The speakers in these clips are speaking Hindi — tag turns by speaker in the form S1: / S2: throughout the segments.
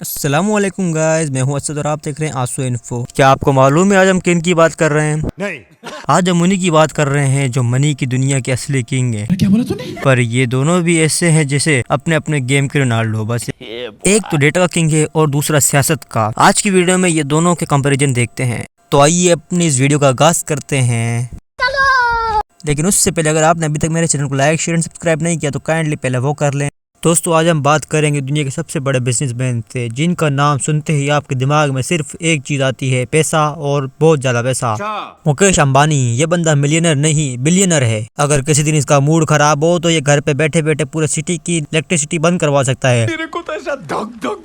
S1: अस्सलामुअलैकुम गाइस, मैं हूं असद और आप देख रहे हैं आंसू इन्फो। क्या आपको मालूम है आज हम किन की बात कर रहे हैं?
S2: नहीं।
S1: आज हम उन्हीं की बात कर रहे हैं जो मनी की दुनिया के असली किंग हैं।
S2: क्या बोला तूने?
S1: पर ये दोनों भी ऐसे हैं जैसे अपने अपने गेम के रोनाल्डो। बस एक तो डेटा का किंग है और दूसरा सियासत का। आज की वीडियो में ये दोनों के कंपैरिजन देखते हैं। तो आइए अपनी इस वीडियो का आगाज करते हैं। लेकिन उससे पहले अगर आपने अभी तक मेरे चैनल को लाइक शेयर एंड सब्सक्राइब नहीं किया तो काइंडली पहले वो कर लें। दोस्तों आज हम बात करेंगे दुनिया के सबसे बड़े बिजनेसमैन थे जिनका नाम सुनते ही आपके दिमाग में सिर्फ एक चीज आती है, पैसा और बहुत ज्यादा पैसा। मुकेश अंबानी। ये बंदा मिलियनर नहीं बिलियनर है। अगर किसी दिन इसका मूड खराब हो तो ये घर पे बैठे बैठे पूरे सिटी की इलेक्ट्रिसिटी बंद करवा सकता है।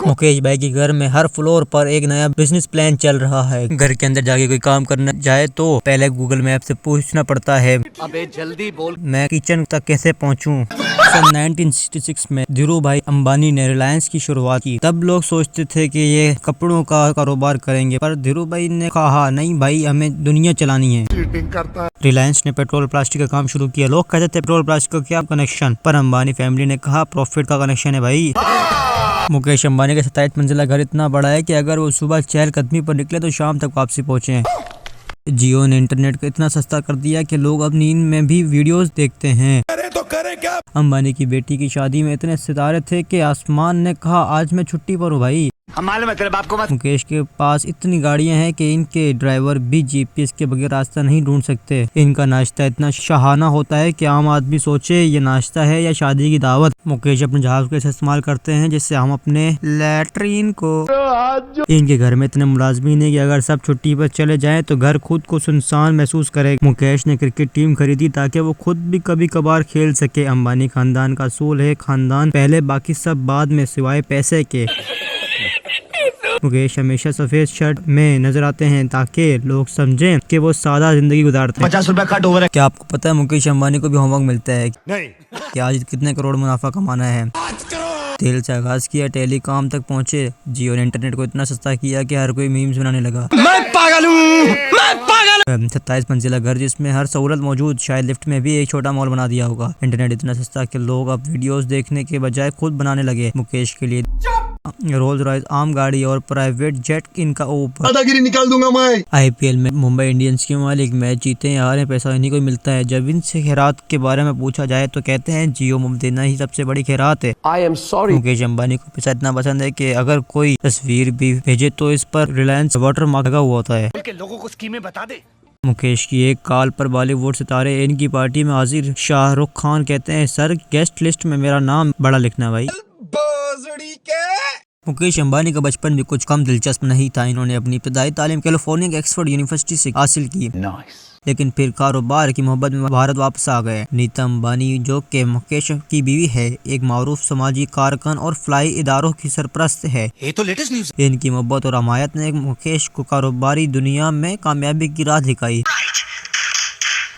S1: मुकेश भाई के घर में हर फ्लोर पर एक नया बिजनेस प्लान चल रहा है। घर के अंदर जाके कोई काम करना जाए तो पहले गूगल मैप से पूछना पड़ता है,
S3: अबे जल्दी बोल,
S1: मैं किचन तक कैसे पहुंचूं। सन 1966 में धीरू भाई अंबानी ने रिलायंस की शुरुआत की। तब लोग सोचते थे कि ये कपड़ों का कारोबार करेंगे, पर धीरू भाई ने कहा नहीं भाई, हमें दुनिया चलानी है।
S2: चीटिंग करता है।
S1: रिलायंस ने पेट्रोल प्लास्टिक का काम शुरू किया। लोग कहते थे पेट्रोल प्लास्टिक का क्या कनेक्शन, पर अंबानी फैमिली ने कहा प्रॉफिट का कनेक्शन है भाई। मुकेश अंबानी का 27 मंजिला घर इतना बड़ा है कि अगर वो सुबह चहलकदमी पर निकले तो शाम तक वापसी पहुंचे। जियो ने इंटरनेट को इतना सस्ता कर दिया कि लोग अब नींद में भी वीडियोस देखते हैं।
S2: तो करे क्या?
S1: अंबानी की बेटी की शादी में इतने सितारे थे कि आसमान ने कहा आज मैं छुट्टी पर हूँ भाई।
S3: हम मालूम है तेरे बाप को मत।
S1: मुकेश के पास इतनी गाड़ियां हैं कि इनके ड्राइवर भी जीपीएस के बगैर रास्ता नहीं ढूंढ सकते। इनका नाश्ता इतना शाहाना होता है कि आम आदमी सोचे ये नाश्ता है या शादी की दावत। मुकेश अपने जहाज को ऐसे इस्तेमाल करते हैं जिससे हम अपने लैट्रीन को। इनके घर में इतने मुलाजमीन है कि अगर सब छुट्टी पर चले जाएं तो घर खुद को सुनसान महसूस करे। मुकेश ने क्रिकेट टीम खरीदी ताकि वो खुद भी कभी कभार खेल सके। अंबानी खानदान का असूल है खानदान पहले बाकी सब बाद में सिवाय पैसे के। मुकेश हमेशा सफेद शर्ट में नजर आते हैं ताकि लोग समझें कि वो सादा जिंदगी गुजारते हैं।
S3: 50 रुपया कट ओवर है।
S1: क्या आपको पता है मुकेश अंबानी को भी होमवर्क मिलता है
S2: नहीं।
S1: कि आज कितने करोड़ मुनाफा कमाना है। तेल से आगाज किया, टेलीकॉम तक पहुंचे। जियो ने इंटरनेट को इतना सस्ता किया कि हर कोई मीम्स बनाने लगा।
S3: मैं पागल हूँ, मैं पागल।
S1: 27 मंजिला घर जिसमें हर सहूलत मौजूद, शायद लिफ्ट में भी एक छोटा मॉल बना दिया होगा। इंटरनेट इतना सस्ता कि लोग अब वीडियोस देखने के बजाय खुद बनाने लगे। मुकेश के लिए रोल्स रॉयस आम गाड़ी और प्राइवेट जेट इनका ऊपर।
S2: दादागिरी निकाल दूंगा मैं।
S1: आईपीएल में मुंबई इंडियंस के मालिक मैच जीते या हारे पैसा इन्हीं को मिलता है। जब इनसे खैरात के बारे में पूछा जाए तो कहते हैं जियो देना ही सबसे बड़ी खैरात है।
S3: I am sorry.
S1: Mukesh Ambani को पैसा इतना पसंद है कि अगर कोई तस्वीर भी भेजे तो इस पर रिलायंस वाटर मार्क लगा हुआ होता है।
S3: लोगों को स्कीमें बता दे।
S1: मुकेश की एक कॉल पर बॉलीवुड सितारे इनकी पार्टी में हाजिर। शाहरुख खान कहते हैं सर गेस्ट लिस्ट में मेरा नाम बड़ा लिखना भाई। मुकेश अंबानी का बचपन भी कुछ कम दिलचस्प नहीं था। इन्होंने अपनी इब्तदाई तालीम कैलिफोर्निया के ऑक्सफोर्ड यूनिवर्सिटी से हासिल की। लेकिन फिर कारोबार की मोहब्बत में भारत वापस आ गए। नीता अंबानी जो कि मुकेश की बीवी है, एक मारूफ समाजी कारकुन और फ्लाई इदारों की सरपरस्त है।
S3: ये तो लेटेस्ट न्यूज़।
S1: इनकी मोहब्बत और हमायत ने मुकेश को कारोबारी दुनिया में कामयाबी की राह दिखाई।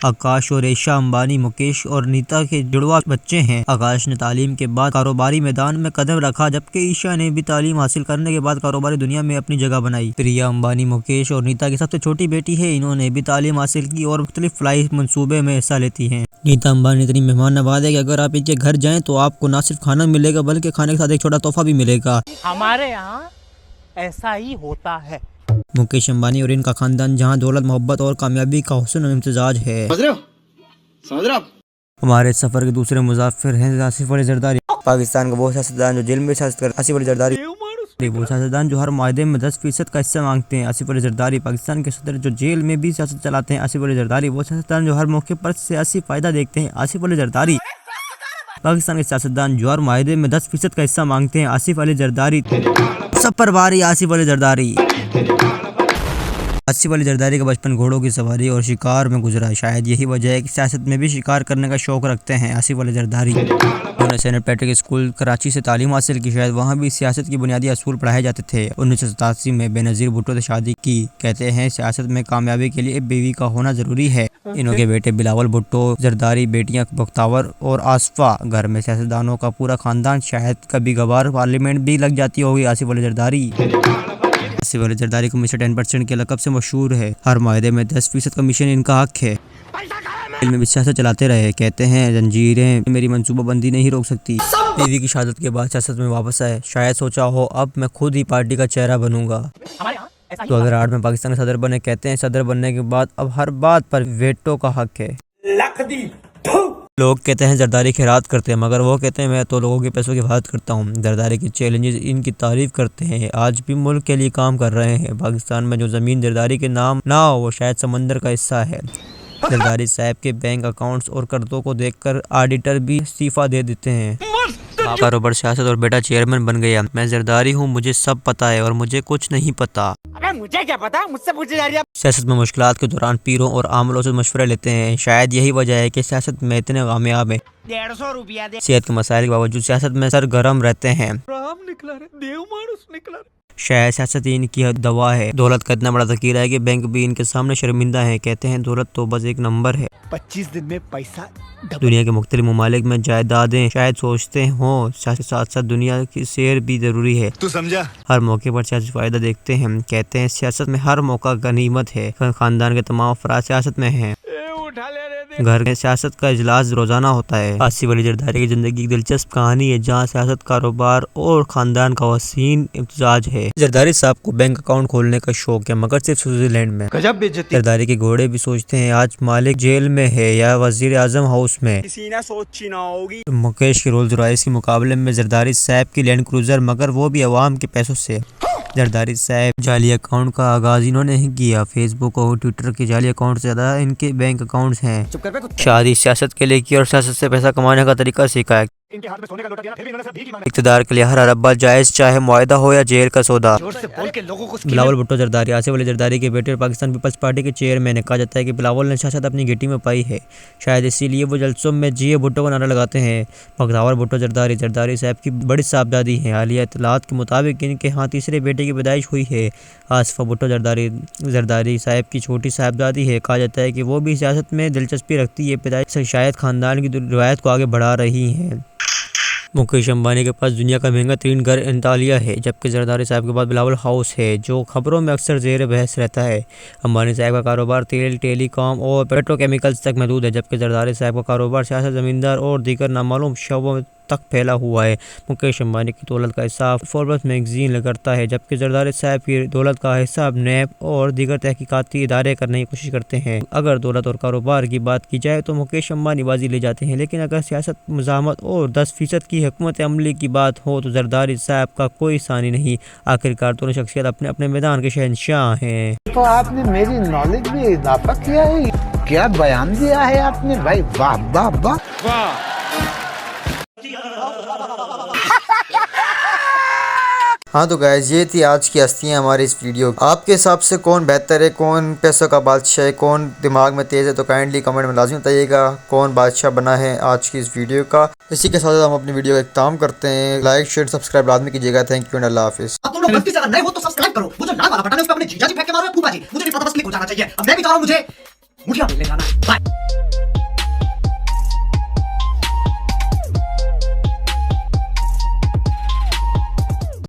S1: आकाश और ईशा अंबानी मुकेश और नीता के जुड़वा बच्चे हैं। आकाश ने तालीम के बाद कारोबारी मैदान में कदम रखा, जबकि ईशा ने भी तालीम हासिल करने के बाद कारोबारी दुनिया में अपनी जगह बनाई। प्रिया अंबानी मुकेश और नीता की सबसे छोटी बेटी है। इन्होंने भी तालीम हासिल की और मुख्तलिफ फ्लाई मंसूबे में हिस्सा लेती हैं। नीता अंबानी इतनी मेहमान नवाज है कि अगर आप इनके घर जाएं तो आपको न सिर्फ खाना मिलेगा बल्कि खाने के साथ एक छोटा तोहफा भी मिलेगा।
S4: हमारे यहाँ ऐसा ही होता है।
S1: मुकेश अंबानी और इनका खानदान जहां दौलत मोहब्बत और कामयाबी का हुस्न और इम्तिजाज है।
S3: समझ रहे हो?
S1: हमारे सफर के दूसरे मुसाफिर हैं आसिफ अली जरदारी। पाकिस्तान का वो सियासतदान जो जेल में सियासत कर आसिफ अली जरदारी। वो सियासतदान जो हर माहदे में 10% का हिस्सा मांगते हैं, आसिफ अली जरदारी। पाकिस्तान के सदर जो जेल में भी सियासत चलाते हैं, आसिफ अली जरदारी। वो सियासतदान जो हर मौके पर सियासी फायदा देखते हैं, आसिफ अली जरदारी। पाकिस्तान के सियासतदान जो हर माहदे में 10% का हिस्सा मांगते हैं, आसिफ अली जरदारी। सब पर भारी आसिफ अली जरदारी। आसिफ अली जरदारी का बचपन घोड़ों की सवारी और शिकार में गुजरा। शायद यही वजह है कि सियासत में भी शिकार करने का शौक रखते हैं आसिफ अली जरदारी। उन्होंने सेनेट पैट्रिक स्कूल कराची से तालीम हासिल की। शायद वहाँ भी सियासत की बुनियादी असूल पढ़ाए जाते थे। 1987 में बेनज़ीर भुट्टो से शादी की। कहते हैं सियासत में कामयाबी के लिए बीवी का होना जरूरी है। इनके बेटे बिलावल भुट्टो जरदारी, बेटियां बख्तावर और आसफा। घर में सियासतदानों का पूरा खानदान। शायद कभी कभार पार्लियामेंट भी लग जाती होगी आसिफ अली जरदारी। आसिफ अली जरदारी को मिस्टर 10% के लक़ब से मशहूर है। हर मायदे में 10% कमीशन इनका हक है। दिल में भी सियासत चलाते रहे। कहते हैं जंजीरें मेरी मंसूबाबंदी नहीं रोक सकती। बीवी की शहादत के बाद सियासत में वापस आए। शायद सोचा हो अब मैं खुद ही पार्टी का चेहरा बनूंगा। 2008 में पाकिस्तान के सदर बने। कहते हैं सदर बनने के बाद अब हर बात पर वेटो का हक है। लोग कहते हैं जरदारी खैरात करते हैं, मगर वो कहते हैं मैं तो लोगों के पैसों की हिफाजत करता हूँ। जरदारी के चैलेंजेस इनकी तारीफ करते हैं। आज भी मुल्क के लिए काम कर रहे हैं। पाकिस्तान में जो ज़मीन जरदारी के नाम ना हो वो शायद समंदर का हिस्सा है। जरदारी साहब के बैंक अकाउंट्स और कर्जों को देखकर ऑडिटर भी इस्तीफा दे देते हैं। कारोबार सियासत और बेटा चेयरमैन बन गया। मैं जरदारी हूँ, मुझे सब पता है और मुझे कुछ नहीं पता।
S4: अबे मुझे क्या पता, मुझसे पूछे जा रही है।
S1: सियासत में मुश्किलात के दौरान पीरों और आमलों से मशवरे लेते हैं। शायद यही वजह है कि सियासत में इतने कामयाब है।
S4: 150 रुपया दे।
S1: सेहत के मसाइल के बावजूद सियासत में सरगर्म रहते हैं।
S3: राम निकला रे, देव मानुस निकला रे।
S1: शायद सियासत ही इनकी दवा है। दौलत का इतना बड़ा ज़खीरा है कि बैंक भी इनके सामने शर्मिंदा है। कहते हैं दौलत तो बस एक नंबर है।
S3: 25 दिन में पैसा
S1: दुनिया के मुख्तलिफ ममालिक में जायदादें शायद सोचते हो, सियासत के साथ साथ दुनिया की सैर भी जरूरी है।
S2: तू समझा?
S1: हर मौके पर सियासी फायदा देखते हैं। कहते हैं सियासत में हर मौका गनीमत है। खानदान के तमाम अफराद सियासत में हैं।
S3: उठा ले रे।
S1: घर में सियासत का इजलास रोजाना होता है। आसिफ अली जरदारी की जिंदगी की दिलचस्प कहानी है जहाँ सियासत, कारोबार और खानदान का वसीन इम्तिजाज है। जरदारी साहब को बैंक अकाउंट खोलने का शौक है, मगर सिर्फ स्विट्जरलैंड में।
S3: गजब बेइज्जती।
S1: जरदारी के घोड़े भी सोचते हैं आज मालिक जेल में है या वजीर आजम हाउस में।
S3: किसी ने सोची ना होगी।
S1: मुकेश की रोल्स रॉयस के मुकाबले में जरदारी साहब की लैंड क्रूजर, मगर वो भी अवाम के पैसों से। जरदारी साहब जाली अकाउंट का आगाज इन्होंने ही किया। फेसबुक और ट्विटर के जाली अकाउंट से ज्यादा इनके बैंक अकाउंट्स हैं। शादी सियासत के लिए की और सियासत से पैसा कमाने का तरीका सीखा है।
S3: इनके हाथ में सोने का लोटा दिया, फिर भी इन्होंने सिर्फ भीख ही मांगी।
S1: इक़्तिदार के लिए हर अरबा जायज, चाहे मुआहदा हो या जेल का सौदा।
S3: जोर से बोल के लोगों को
S1: बिलावल भुट्टो जरदारी आसिफ अली जरदारी के बेटे और पाकिस्तान पीपल्स पार्टी के चेयरमैन है। कहा जाता है कि बिलावल ने सियासत अपनी गिट्टी में पाई है। शायद इसीलिए वो जलसों में जिए भुट्टो का नारा लगाते हैं। बगदावर भुट्टो जरदारी जरदारी साहब की बड़ी साहबजादी हैं। हालिया इत्तलात के मुताबिक इनके यहाँ तीसरे बेटे की पैदाइश हुई है। आसिफा भुट्टो जरदारी जरदारी साहब की छोटी साहबजादी है। कहा जाता है कि वो भी सियासत में दिलचस्पी रखती है। पैदाइश शायद खानदान की रिवायत को आगे बढ़ा रही हैं। मुकेश अंबानी के पास दुनिया का महंगा तरीन घर एंटालिया है, जबकि जरदारी साहब के पास बिलावल हाउस है, जो खबरों में अक्सर जेर बहस रहता है। अंबानी साहब का कारोबार तेल, टेलीकॉम और पेट्रोकेमिकल्स तक महदूद है, जबकि जरदारी साहब का कारोबार सियासत, जमींदार और दीगर नामालूम शोबों तक फैला हुआ है। मुकेश अंबानी की दौलत का हिसाब फोर्ब्स मैगजीन करता है, जबकि जरदारी साहब की दौलत का हिसाब नैब और दीगर तहकीकाती इदारे करने की कोशिश करते हैं। अगर दौलत और कारोबार की बात की जाए तो मुकेश अंबानी बाजी ले जाते हैं, लेकिन अगर सियासत, मज़ाहमत और 10% की हुकूमत अमली की बात हो तो जरदारी साहब का कोई सानी नहीं। आखिरकार दोनों शख्सियत अपने अपने मैदान के शहंशाह हैं।
S5: तो आपने मेरी नॉलेज में इजाफा किया है। क्या बयान दिया है आपने भाई, वाह वाह वाह।
S1: हाँ तो गाइस, ये थी आज की हस्तियाँ हमारी इस वीडियो। आपके हिसाब से कौन बेहतर है, कौन पैसों का बादशाह है, कौन दिमाग में तेज़ है, तो काइंडली कमेंट में लाजमी बताइएगा कौन बादशाह बना है आज की इस वीडियो का। इसी के साथ हम अपनी वीडियो का इख्तिताम करते हैं। लाइक, शेयर, सब्सक्राइब लाजमी कीजिएगा। थैंक यू एंड अल्लाह हाफिज़।
S6: अब तुम लोग गलती से अगर नए हो तो सब्सक्राइब करो। वो जो लाल वाला बटन है उस पे अपने जीजा जी फेंक के मारो या फूफा जी, मुझे नहीं पता, बस क्लिक हो जाना चाहिए। अब मैं भी चाह रहा हूं मुझे मुठिया मिलने जाना है। बाय।